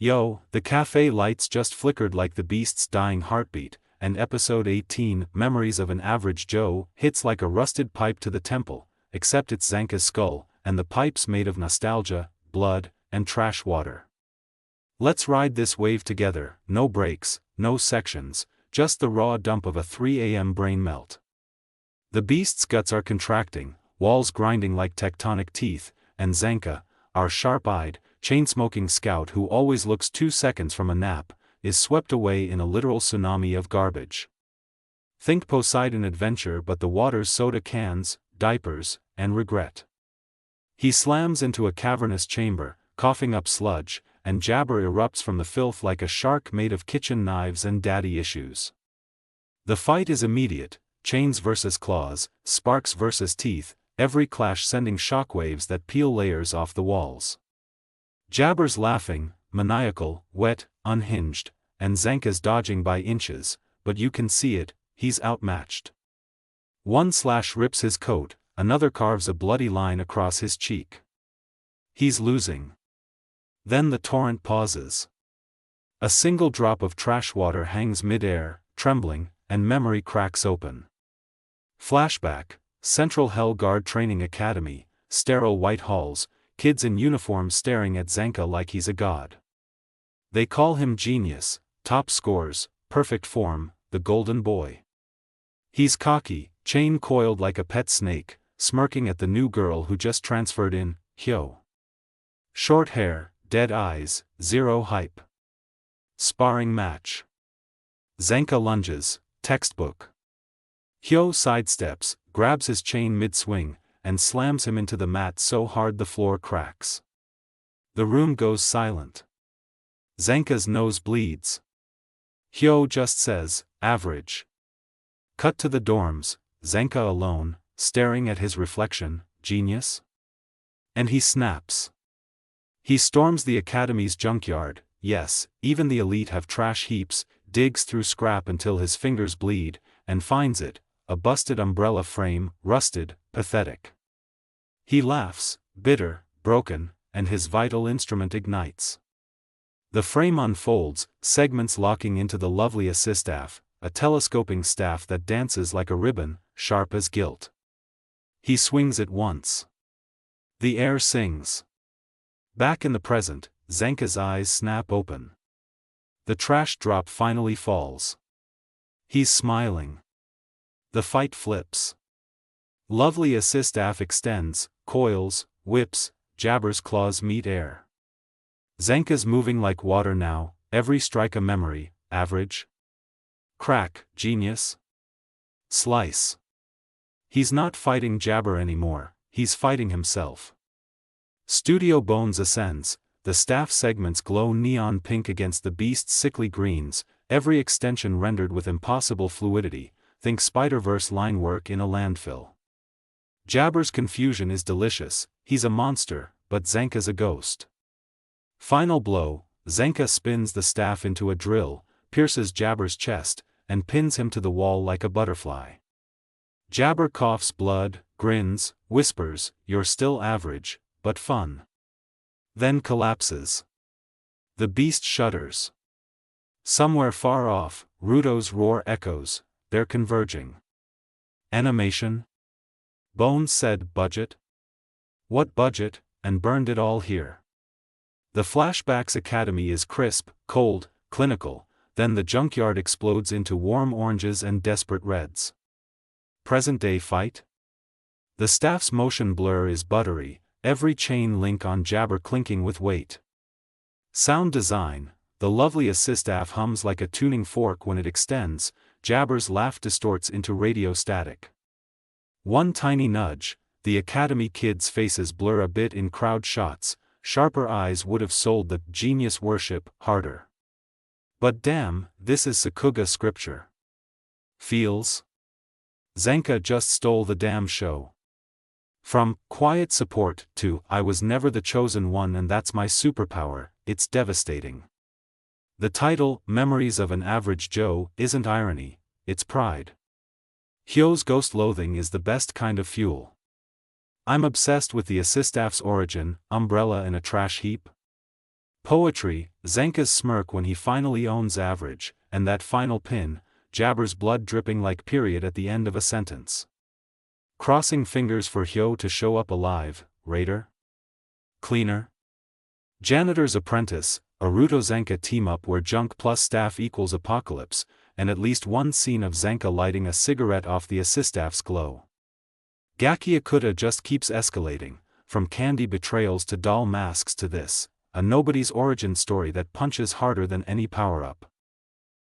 Yo, the cafe lights just flickered like the beast's dying heartbeat, and episode 18, Memories of an Average Joe, hits like a rusted pipe to the temple, except it's Zanka's skull, and the pipe's made of nostalgia, blood, and trash water. Let's ride this wave together, no breaks, no sections, just the raw dump of a 3 a.m. brain melt. The beast's guts are contracting, walls grinding like tectonic teeth, and Zanka, our sharp-eyed, chain-smoking scout who always looks 2 seconds from a nap, is swept away in a literal tsunami of garbage. Think Poseidon Adventure but the water's soda cans, diapers, and regret. He slams into a cavernous chamber, coughing up sludge, and Jabber erupts from the filth like a shark made of kitchen knives and daddy issues. The fight is immediate, chains versus claws, sparks versus teeth, every clash sending shockwaves that peel layers off the walls. Jabber's laughing, maniacal, wet, unhinged, and Zanka's dodging by inches, but you can see it, he's outmatched. One slash rips his coat, another carves a bloody line across his cheek. He's losing. Then the torrent pauses. A single drop of trash water hangs mid-air, trembling, and memory cracks open. Flashback, Central Hell Guard Training Academy, sterile white halls, kids in uniform staring at Zanka like he's a god. They call him genius, top scores, perfect form, the golden boy. He's cocky, chain coiled like a pet snake, smirking at the new girl who just transferred in, Hyo. Short hair, dead eyes, zero hype. Sparring match. Zanka lunges, textbook. Hyo sidesteps, grabs his chain mid-swing, and slams him into the mat so hard the floor cracks. The room goes silent. Zanka's nose bleeds. Hyo just says, average. Cut to the dorms, Zanka alone, staring at his reflection, genius? And he snaps. He storms the academy's junkyard, yes, even the elite have trash heaps, digs through scrap until his fingers bleed, and finds it, a busted umbrella frame, rusted, pathetic. He laughs, bitter, broken, and his vital instrument ignites. The frame unfolds, segments locking into the Lovely Assistaff, a telescoping staff that dances like a ribbon, sharp as gilt. He swings it once. The air sings. Back in the present, Zanka's eyes snap open. The trash drop finally falls. He's smiling. The fight flips. Lovely Assistaff extends, coils, whips, Jabber's claws meet air. Zanka's moving like water now, every strike a memory, average. Crack, genius. Slice. He's not fighting Jabber anymore, he's fighting himself. Studio Bones ascends, the staff segments glow neon pink against the beast's sickly greens, every extension rendered with impossible fluidity, think Spider-Verse line work in a landfill. Jabber's confusion is delicious, he's a monster, but Zanka's a ghost. Final blow, Zanka spins the staff into a drill, pierces Jabber's chest, and pins him to the wall like a butterfly. Jabber coughs blood, grins, whispers, "You're still average, but fun." Then collapses. The beast shudders. Somewhere far off, Rudo's roar echoes, they're converging. Animation? Bones said budget? What budget, and burned it all here. The Flashback's academy is crisp, cold, clinical, then the junkyard explodes into warm oranges and desperate reds. Present-day fight? The staff's motion blur is buttery, every chain link on Jabber clinking with weight. Sound design, the Lovely Assistaff hums like a tuning fork when it extends, Jabber's laugh distorts into radio static. One tiny nudge, the academy kids' faces blur a bit in crowd shots, sharper eyes would have sold the genius worship harder. But damn, this is sakuga scripture. Feels? Zanka just stole the damn show. From quiet support to I was never the chosen one and that's my superpower, it's devastating. The title, Memories of an Average Joe, isn't irony, it's pride. Hyo's ghost loathing is the best kind of fuel. I'm obsessed with the Assistaff's origin, umbrella in a trash heap. Poetry, Zanka's smirk when he finally owns average, and that final pin, Jabber's blood dripping like period at the end of a sentence. Crossing fingers for Hyo to show up alive, Raider? Cleaner? Janitor's Apprentice, Aruto Zanka team-up where junk plus staff equals apocalypse, and at least one scene of Zanka lighting a cigarette off the Assistaff's glow. Gachiakuta just keeps escalating, from candy betrayals to doll masks to this, a nobody's origin story that punches harder than any power-up.